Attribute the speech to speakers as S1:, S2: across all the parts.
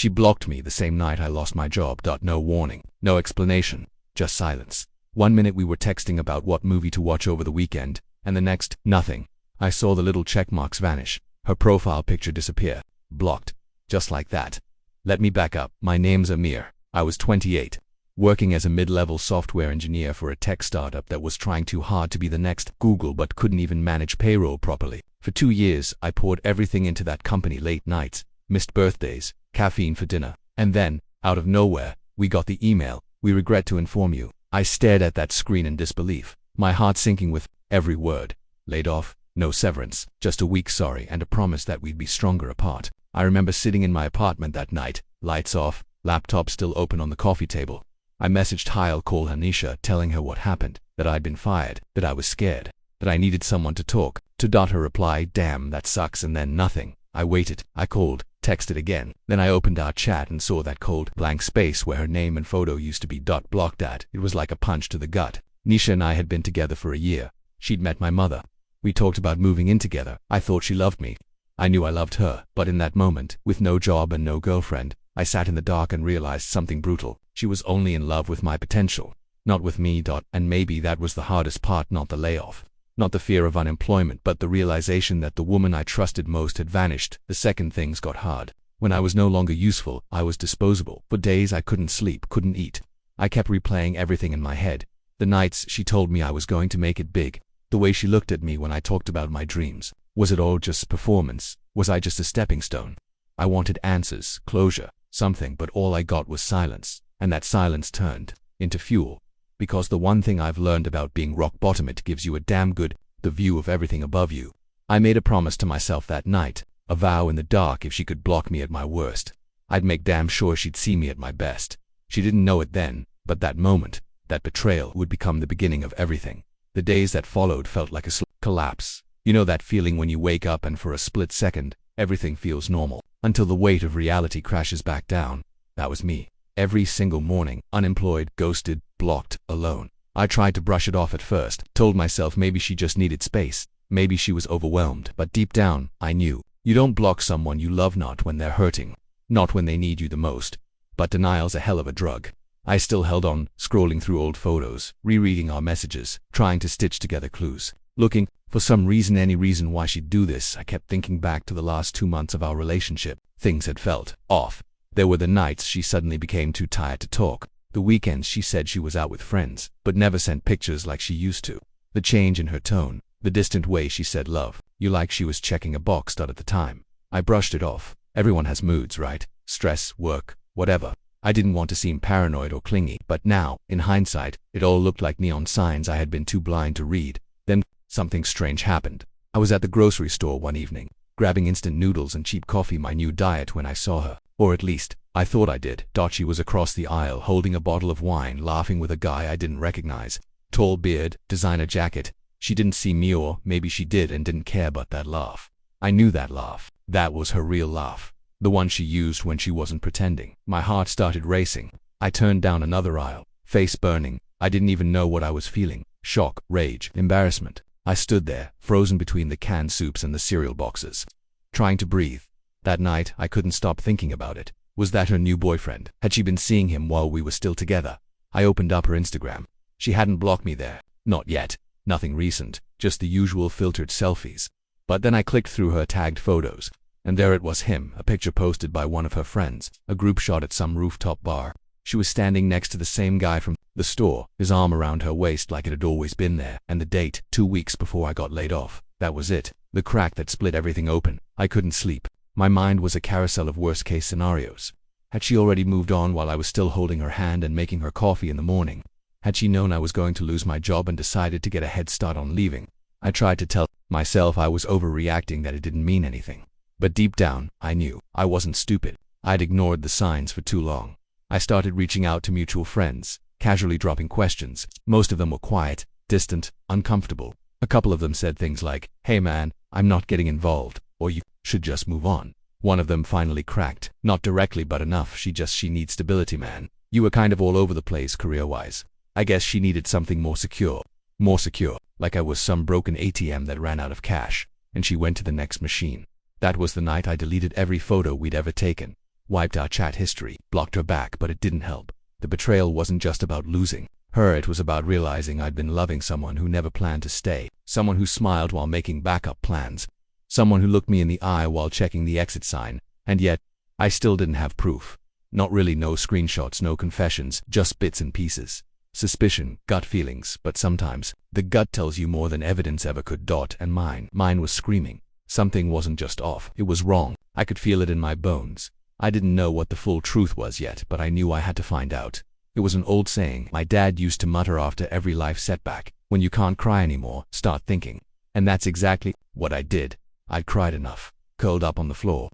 S1: She blocked me the same night I lost my job. No warning, no explanation, just silence. One minute we were texting about what movie to watch over the weekend, and the next, nothing. I saw the little check marks vanish, her profile picture disappear. Blocked. Just like that. Let me back up. My name's Amir. I was 28. Working as a mid-level software engineer for a tech startup that was trying too hard to be the next Google but couldn't even manage payroll properly. For 2 years, I poured everything into that company: late nights, missed birthdays, caffeine for dinner. And then, out of nowhere, we got the email: "We regret to inform you." I stared at that screen in disbelief, my heart sinking with every word. Laid off, no severance, just a weak sorry and a promise that we'd be stronger apart. I remember sitting in my apartment that night, lights off, laptop still open on the coffee table. I messaged hi, I'll call her Nisha, telling her what happened, that I'd been fired, that I was scared, that I needed someone to talk to. Her reply: "Damn, that sucks," and then nothing. I waited, I called, texted again. Then I opened our chat and saw that cold, blank space where her name and photo used to be. Blocked at. It was like a punch to the gut. Nisha and I had been together for a year. She'd met my mother. We talked about moving in together. I thought she loved me. I knew I loved her, but in that moment, with no job and no girlfriend, I sat in the dark and realized something brutal. She was only in love with my potential, not with me. And maybe that was the hardest part, not the layoff, not the fear of unemployment, but the realization that the woman I trusted most had vanished. The second things got hard. When I was no longer useful, I was disposable. For days I couldn't sleep, couldn't eat. I kept replaying everything in my head. The nights she told me I was going to make it big. The way she looked at me when I talked about my dreams. Was it all just performance? Was I just a stepping stone? I wanted answers, closure, something, but all I got was silence. And that silence turned into fuel. Because the one thing I've learned about being rock bottom, it gives you a damn good view of everything above you. I made a promise to myself that night, a vow in the dark: if she could block me at my worst, I'd make damn sure she'd see me at my best. She didn't know it then, but that moment, that betrayal, would become the beginning of everything. The days that followed felt like a collapse. You know that feeling when you wake up and for a split second, everything feels normal, until the weight of reality crashes back down. That was me. Every single morning, unemployed, ghosted, blocked, alone. I tried to brush it off at first, told myself maybe she just needed space, maybe she was overwhelmed, but deep down, I knew. You don't block someone you love, not when they're hurting, not when they need you the most. But denial's a hell of a drug. I still held on, scrolling through old photos, rereading our messages, trying to stitch together clues, looking for some reason, any reason why she'd do this. I kept thinking back to the last 2 months of our relationship. Things had felt off. There were the nights she suddenly became too tired to talk, the weekends she said she was out with friends, but never sent pictures like she used to. The change in her tone, the distant way she said love you, like she was checking a box. At the time, I brushed it off. Everyone has moods, right? Stress, work, whatever. I didn't want to seem paranoid or clingy, but now, in hindsight, it all looked like neon signs I had been too blind to read. Then, something strange happened. I was at the grocery store one evening, grabbing instant noodles and cheap coffee, my new diet, when I saw her. Or at least, I thought I did. She was across the aisle holding a bottle of wine, laughing with a guy I didn't recognize. Tall beard, designer jacket. She didn't see me, or maybe she did and didn't care, but that laugh. I knew that laugh. That was her real laugh. The one she used when she wasn't pretending. My heart started racing. I turned down another aisle, face burning. I didn't even know what I was feeling. Shock, rage, embarrassment. I stood there, frozen between the canned soups and the cereal boxes, trying to breathe. That night, I couldn't stop thinking about it. Was that her new boyfriend? Had she been seeing him while we were still together? I opened up her Instagram. She hadn't blocked me there. Not yet. Nothing recent, just the usual filtered selfies. But then I clicked through her tagged photos, and there it was, him, a picture posted by one of her friends, a group shot at some rooftop bar. She was standing next to the same guy from the store, his arm around her waist like it had always been there. And the date, 2 weeks before I got laid off. That was it. The crack that split everything open. I couldn't sleep. My mind was a carousel of worst-case scenarios. Had she already moved on while I was still holding her hand and making her coffee in the morning? Had she known I was going to lose my job and decided to get a head start on leaving? I tried to tell myself I was overreacting, that it didn't mean anything. But deep down, I knew. I wasn't stupid. I'd ignored the signs for too long. I started reaching out to mutual friends, casually dropping questions. Most of them were quiet, distant, uncomfortable. A couple of them said things like, "Hey man, I'm not getting involved," or "You should just move on." One of them finally cracked. Not directly, but enough. She needs stability, man. You were kind of all over the place career-wise. I guess she needed something more secure. More secure, like I was some broken ATM that ran out of cash, and she went to the next machine. That was the night I deleted every photo we'd ever taken. wiped our chat history, blocked her back, but it didn't help. The betrayal wasn't just about losing her, it was about realizing I'd been loving someone who never planned to stay, someone who smiled while making backup plans, someone who looked me in the eye while checking the exit sign, and yet, I still didn't have proof. Not really, no screenshots, no confessions, just bits and pieces. Suspicion, gut feelings, but sometimes, the gut tells you more than evidence ever could. And mine was screaming. Something wasn't just off, it was wrong. I could feel it in my bones. I didn't know what the full truth was yet, but I knew I had to find out. It was an old saying my dad used to mutter after every life setback: when you can't cry anymore, start thinking. And that's exactly what I did. I'd cried enough, curled up on the floor,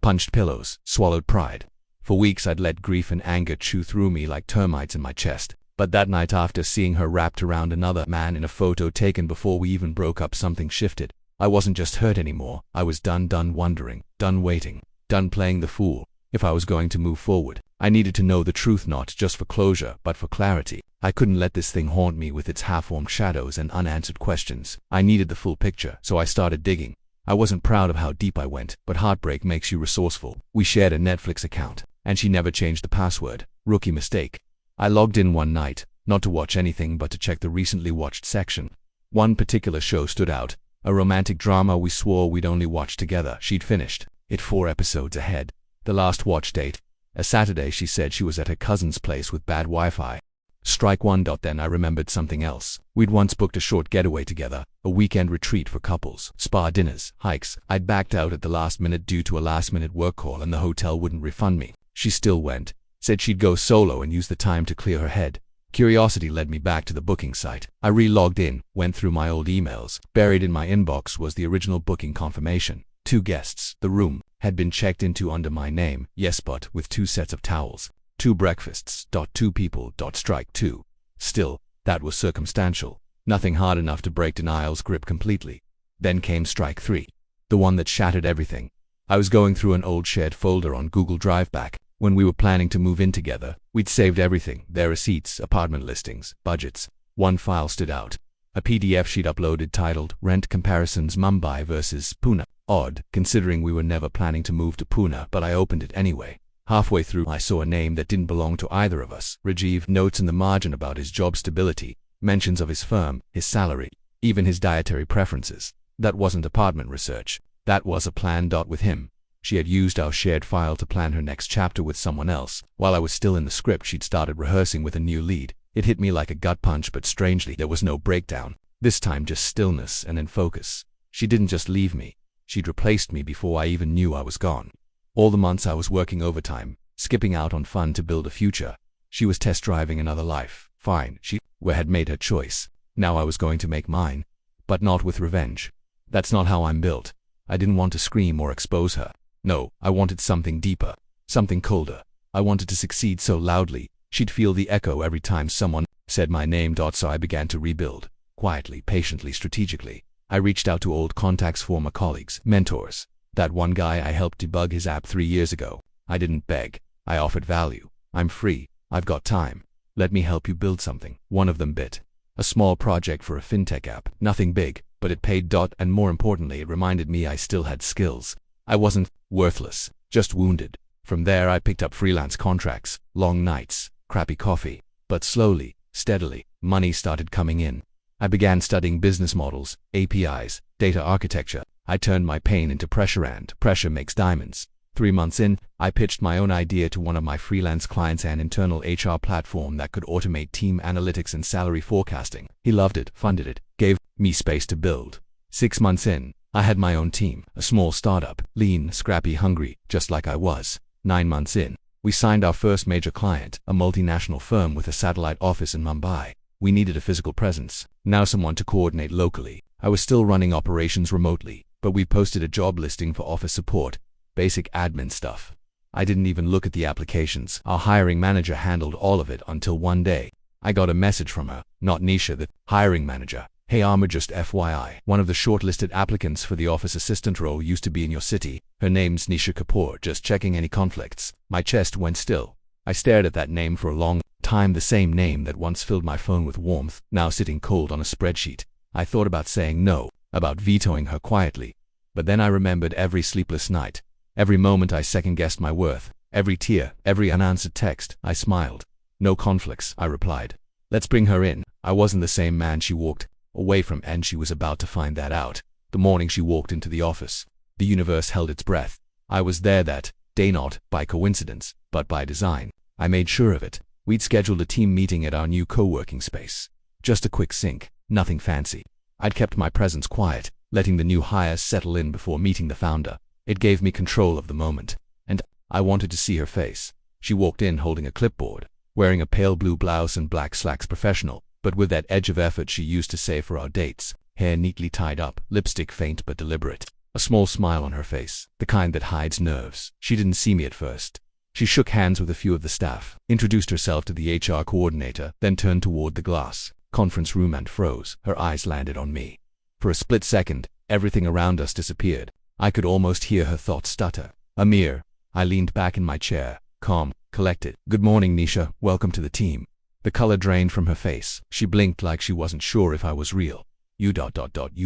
S1: punched pillows, swallowed pride. For weeks I'd let grief and anger chew through me like termites in my chest. But that night, after seeing her wrapped around another man in a photo taken before we even broke up, something shifted. I wasn't just hurt anymore. I was done wondering, done waiting, done playing the fool. If I was going to move forward, I needed to know the truth, not just for closure, but for clarity. I couldn't let this thing haunt me with its half-formed shadows and unanswered questions. I needed the full picture, so I started digging. I wasn't proud of how deep I went, but heartbreak makes you resourceful. We shared a Netflix account, and she never changed the password. Rookie mistake. I logged in one night, not to watch anything but to check the recently watched section. One particular show stood out, a romantic drama we swore we'd only watch together. She'd finished it 4 episodes ahead. The last watch date, a Saturday. She said she was at her cousin's place with bad Wi-Fi. Strike one. Then I remembered something else. We'd once booked a short getaway together, a weekend retreat for couples, spa dinners, hikes. I'd backed out at the last minute due to a last-minute work call, and the hotel wouldn't refund me. She still went, said she'd go solo and use the time to clear her head. Curiosity led me back to the booking site. I re-logged in, went through my old emails. Buried in my inbox was the original booking confirmation. 2 guests. The room had been checked into under my name, yes, but with 2 sets of towels. 2 breakfasts. 2 people. Strike 2. Still, that was circumstantial. Nothing hard enough to break denial's grip completely. Then came strike 3. The one that shattered everything. I was going through an old shared folder on Google Drive back when we were planning to move in together. We'd saved everything, their receipts, apartment listings, budgets. One file stood out. A PDF she'd uploaded titled Rent Comparisons Mumbai versus Pune. Odd, considering we were never planning to move to Pune, but I opened it anyway. Halfway through, I saw a name that didn't belong to either of us. Rajiv. Notes in the margin about his job stability, mentions of his firm, his salary, even his dietary preferences. That wasn't apartment research. That was a plan. With him. She had used our shared file to plan her next chapter with someone else. While I was still in the script, she'd started rehearsing with a new lead. It hit me like a gut punch, but strangely, there was no breakdown. This time, just stillness and then focus. She didn't just leave me. She'd replaced me before I even knew I was gone. All the months I was working overtime, skipping out on fun to build a future, she was test driving another life. Fine, she had made her choice. Now I was going to make mine. But not with revenge. That's not how I'm built. I didn't want to scream or expose her. No, I wanted something deeper, something colder. I wanted to succeed so loudly, she'd feel the echo every time someone said my name. So I began to rebuild. Quietly, patiently, strategically. I reached out to old contacts, former colleagues, mentors. That one guy I helped debug his app 3 years ago. I didn't beg. I offered value. I'm free. I've got time. Let me help you build something. One of them bit. A small project for a fintech app. Nothing big, but it paid. And more importantly, it reminded me I still had skills. I wasn't worthless, just wounded. From there I picked up freelance contracts, long nights, crappy coffee. But slowly, steadily, money started coming in. I began studying business models, APIs, data architecture. I turned my pain into pressure, and pressure makes diamonds. 3 months in, I pitched my own idea to one of my freelance clients, an internal HR platform that could automate team analytics and salary forecasting. He loved it, funded it, gave me space to build. 6 months in, I had my own team, a small startup, lean, scrappy, hungry, just like I was. 9 months in, we signed our first major client, a multinational firm with a satellite office in Mumbai. We needed a physical presence, now someone to coordinate locally. I was still running operations remotely, but we posted a job listing for office support, basic admin stuff. I didn't even look at the applications. Our hiring manager handled all of it until one day, I got a message from her, not Nisha, the hiring manager. Hey Armor, just FYI, one of the shortlisted applicants for the office assistant role used to be in your city. Her name's Nisha Kapoor, just checking any conflicts. My chest went still. I stared at that name for a long time, the same name that once filled my phone with warmth, now sitting cold on a spreadsheet. I thought about saying no, about vetoing her quietly. But then I remembered every sleepless night, every moment I second-guessed my worth, Every tear, every unanswered text. I smiled. No conflicts, I replied. Let's bring her in. I wasn't the same man she walked away from, and she was about to find that out. The morning she walked into the office, the universe held its breath. I was there that day, not by coincidence, but by design. I made sure of it. We'd scheduled a team meeting at our new co-working space. Just a quick sync, nothing fancy. I'd kept my presence quiet, letting the new hires settle in before meeting the founder. It gave me control of the moment, and I wanted to see her face. She walked in holding a clipboard, wearing a pale blue blouse and black slacks, professional, but with that edge of effort she used to save for our dates. Hair neatly tied up, lipstick faint but deliberate. A small smile on her face, the kind that hides nerves. She didn't see me at first. She shook hands with a few of the staff, introduced herself to the HR coordinator, then turned toward the glass conference room and froze. Her eyes landed on me. For a split second, everything around us disappeared. I could almost hear her thoughts stutter. Amir. I leaned back in my chair, calm, collected. Good morning, Nisha. Welcome to the team. The color drained from her face. She blinked like she wasn't sure if I was real. You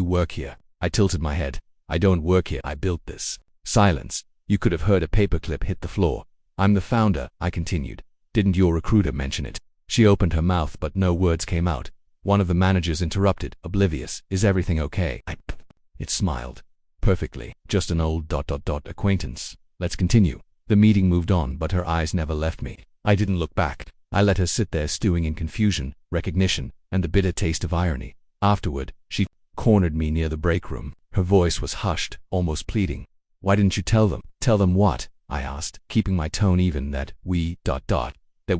S1: work here. I tilted my head. I don't work here. I built this. Silence. You could have heard a paperclip hit the floor. I'm the founder, I continued. Didn't your recruiter mention it? She opened her mouth, but no words came out. One of the managers interrupted, oblivious. Is everything okay? It smiled. Perfectly. Just an old acquaintance. Let's continue. The meeting moved on, but her eyes never left me. I didn't look back. I let her sit there stewing in confusion, recognition, and the bitter taste of irony. Afterward, she cornered me near the break room. Her voice was hushed, almost pleading. Why didn't you tell them? Tell them what? I asked, keeping my tone even. That we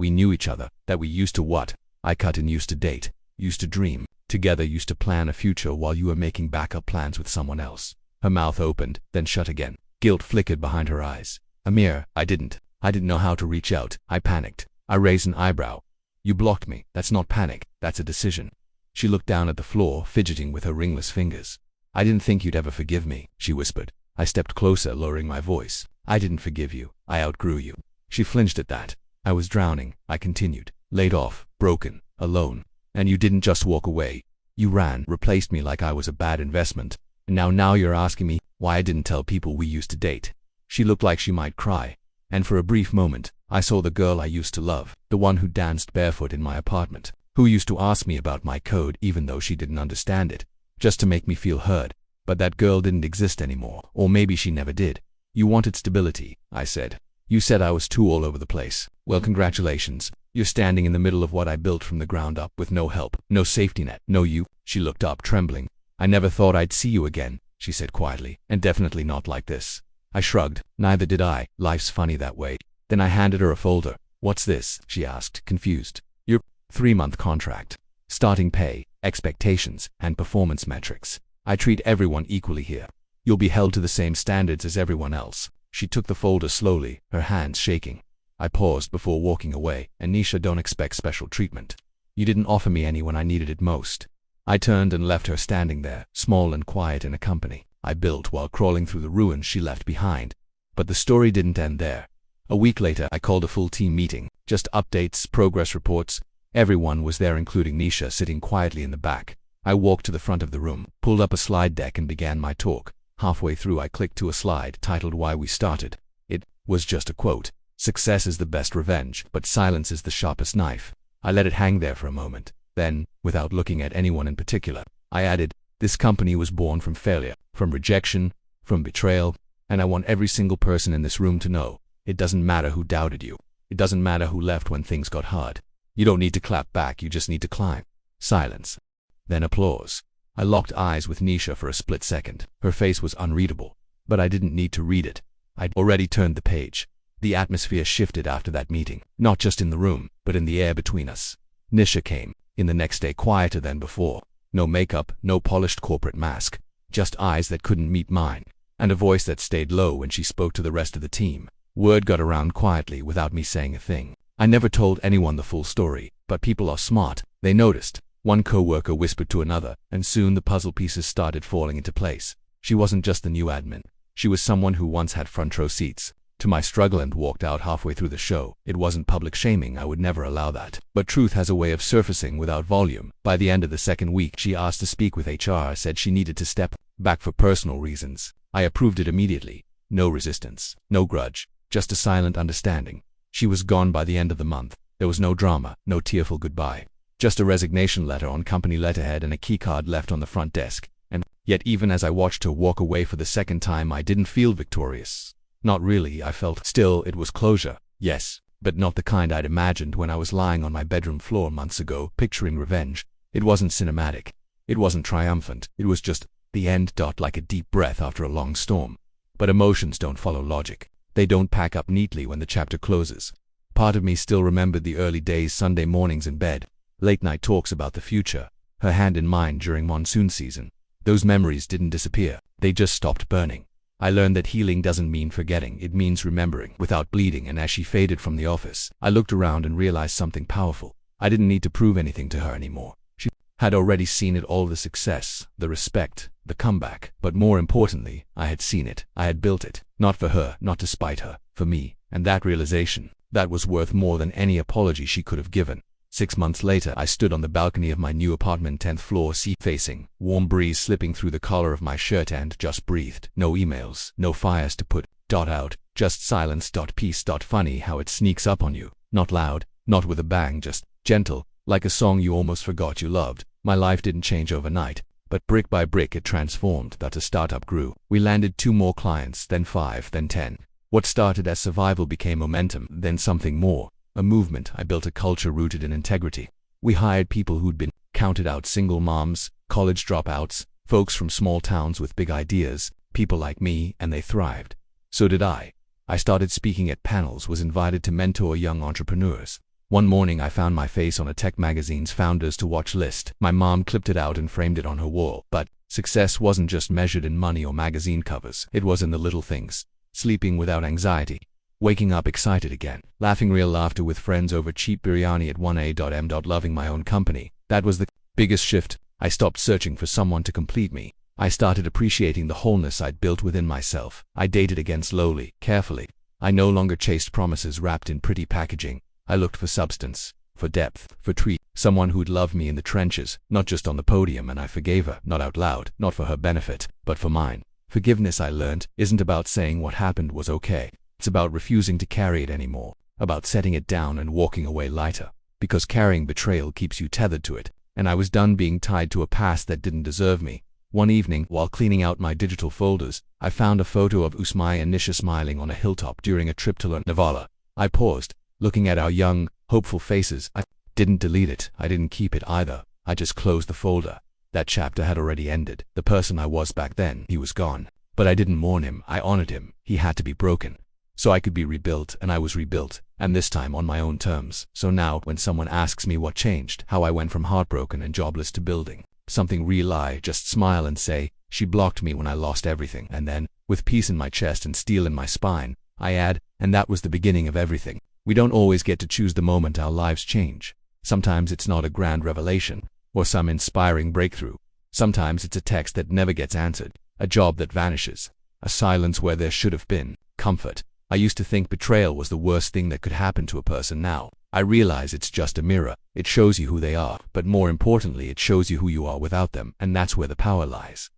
S1: knew each other, that we used to what? I cut in. Used to date, used to dream, together, used to plan a future while you were making backup plans with someone else. Her mouth opened, then shut again. Guilt flickered behind her eyes. Amir, I didn't know how to reach out. I panicked. I raised an eyebrow. You blocked me. That's not panic, that's a decision. She looked down at the floor, fidgeting with her ringless fingers. I didn't think you'd ever forgive me, she whispered. I stepped closer, lowering my voice. I didn't forgive you. I outgrew you. She flinched at that. I was drowning, I continued. Laid off, broken, alone. And you didn't just walk away. You ran, replaced me like I was a bad investment. And now you're asking me why I didn't tell people we used to date. She looked like she might cry. And for a brief moment, I saw the girl I used to love, the one who danced barefoot in my apartment, who used to ask me about my code even though she didn't understand it, just to make me feel heard. But that girl didn't exist anymore, or maybe she never did. You wanted stability, I said. You said I was too all over the place. Well, congratulations. You're standing in the middle of what I built from the ground up with no help, no safety net, no you. She looked up, trembling. I never thought I'd see you again, she said quietly, and definitely not like this. I shrugged. Neither did I. Life's funny that way. Then I handed her a folder. What's this? She asked, confused. Your 3-month contract. Starting pay, expectations, and performance metrics. I treat everyone equally here. You'll be held to the same standards as everyone else. She took the folder slowly, her hands shaking. I paused before walking away. And Nisha, don't expect special treatment. You didn't offer me any when I needed it most. I turned and left her standing there, small and quiet in a company I built while crawling through the ruins she left behind. But the story didn't end there. A week later, I called a full team meeting. Just updates, progress reports. Everyone was there, including Nisha, sitting quietly in the back. I walked to the front of the room, pulled up a slide deck and began my talk. Halfway through, I clicked to a slide titled Why We Started. It was just a quote. Success is the best revenge, but silence is the sharpest knife. I let it hang there for a moment. Then, without looking at anyone in particular, I added, this company was born from failure, from rejection, from betrayal, and I want every single person in this room to know, it doesn't matter who doubted you. It doesn't matter who left when things got hard. You don't need to clap back, you just need to climb. Silence. Then applause. I locked eyes with Nisha for a split second. Her face was unreadable, but I didn't need to read it. I'd already turned the page. The atmosphere shifted after that meeting, not just in the room, but in the air between us. Nisha came in the next day, quieter than before. No makeup, no polished corporate mask, just eyes that couldn't meet mine, and a voice that stayed low when she spoke to the rest of the team. Word got around quietly without me saying a thing. I never told anyone the full story, but people are smart. They noticed. One coworker whispered to another, and soon the puzzle pieces started falling into place. She wasn't just the new admin. She was someone who once had front row seats to my struggle and walked out halfway through the show. It wasn't public shaming, I would never allow that. But truth has a way of surfacing without volume. By the end of the second week, she asked to speak with HR, said she needed to step back for personal reasons. I approved it immediately. No resistance, no grudge. just a silent understanding. She was gone by the end of the month. There was no drama, no tearful goodbye. Just a resignation letter on company letterhead and a keycard left on the front desk. And yet even as I watched her walk away for the second time, I didn't feel victorious. Not really, I felt. Still, it was closure, yes, but not the kind I'd imagined when I was lying on my bedroom floor months ago, picturing revenge. It wasn't cinematic. It wasn't triumphant. It was just the end. Like a deep breath after a long storm. But emotions don't follow logic. They don't pack up neatly when the chapter closes. Part of me still remembered the early days, Sunday mornings in bed, late night talks about the future, her hand in mine during monsoon season. Those memories didn't disappear. They just stopped burning. I learned that healing doesn't mean forgetting, it means remembering without bleeding. And as she faded from the office, I looked around and realized something powerful. I didn't need to prove anything to her anymore. She had already seen it all, the success, the respect, the comeback. But more importantly, I had seen it. I had built it. Not for her, not to spite her, for me. And that realization, that was worth more than any apology she could have given. 6 months later, I stood on the balcony of my new apartment, 10th floor, sea facing, warm breeze slipping through the collar of my shirt, and just breathed. No emails, no fires to put out, just silence. Peace. Funny how it sneaks up on you. Not loud, not with a bang, just gentle, like a song you almost forgot you loved. My life didn't change overnight, but brick by brick it transformed. A startup grew. We landed 2 more clients, then 5, then 10. What started as survival became momentum, then something more. A movement. I built a culture rooted in integrity. We hired people who'd been counted out, single moms, college dropouts, folks from small towns with big ideas, people like me, and they thrived. So did I. I started speaking at panels, was invited to mentor young entrepreneurs. One morning I found my face on a tech magazine's Founders to Watch list. My mom clipped it out and framed it on her wall. But success wasn't just measured in money or magazine covers. It was in the little things. Sleeping without anxiety. Waking up excited again, laughing real laughter with friends over cheap biryani at 1am. Loving my own company. That was the biggest shift. I stopped searching for someone to complete me. I started appreciating the wholeness I'd built within myself. I dated again slowly, carefully. I no longer chased promises wrapped in pretty packaging. I looked for substance, for depth, for treat, someone who'd love me in the trenches, not just on the podium. And I forgave her, not out loud, not for her benefit, but for mine. Forgiveness, I learned, isn't about saying what happened was okay. It's about refusing to carry it anymore, about setting it down and walking away lighter. Because carrying betrayal keeps you tethered to it, and I was done being tied to a past that didn't deserve me. One evening, while cleaning out my digital folders, I found a photo of Usmai and Nisha smiling on a hilltop during a trip to Lonavala. I paused, looking at our young, hopeful faces. I didn't delete it. I didn't keep it either. I just closed the folder. That chapter had already ended. The person I was back then, he was gone. But I didn't mourn him. I honored him. He had to be broken, so I could be rebuilt, and I was rebuilt, and this time on my own terms. So now, when someone asks me what changed, how I went from heartbroken and jobless to building something real, I just smile and say, she blocked me when I lost everything. And then, with peace in my chest and steel in my spine, I add, and that was the beginning of everything. We don't always get to choose the moment our lives change. Sometimes it's not a grand revelation, or some inspiring breakthrough. Sometimes it's a text that never gets answered, a job that vanishes, a silence where there should have been comfort. I used to think betrayal was the worst thing that could happen to a person. Now, I realize it's just a mirror. It shows you who they are, but more importantly, it shows you who you are without them, and that's where the power lies.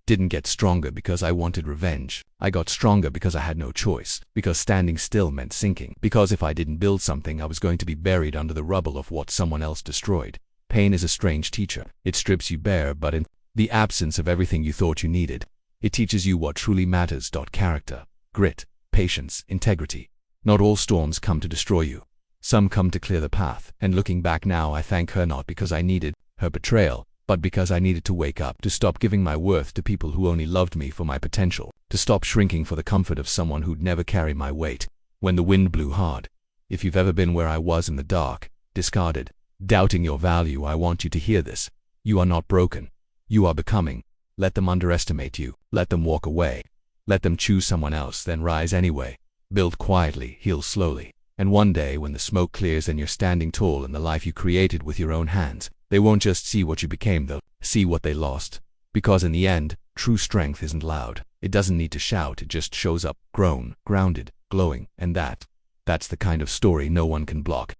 S1: Didn't get stronger because I wanted revenge. I got stronger because I had no choice, because standing still meant sinking, because if I didn't build something, I was going to be buried under the rubble of what someone else destroyed. Pain is a strange teacher. It strips you bare, but in the absence of everything you thought you needed, it teaches you what truly matters. Character, grit, patience, integrity. Not all storms come to destroy you. Some come to clear the path. And looking back now, I thank her not because I needed her betrayal, but because I needed to wake up, to stop giving my worth to people who only loved me for my potential, to stop shrinking for the comfort of someone who'd never carry my weight when the wind blew hard. If you've ever been where I was in the dark, discarded, doubting your value, I want you to hear this. You are not broken. You are becoming. Let them underestimate you. Let them walk away. Let them choose someone else, then rise anyway. Build quietly, heal slowly. And one day, when the smoke clears and you're standing tall in the life you created with your own hands, they won't just see what you became, they'll see what they lost. Because in the end, true strength isn't loud. It doesn't need to shout, it just shows up, grown, grounded, glowing, and that's the kind of story no one can block.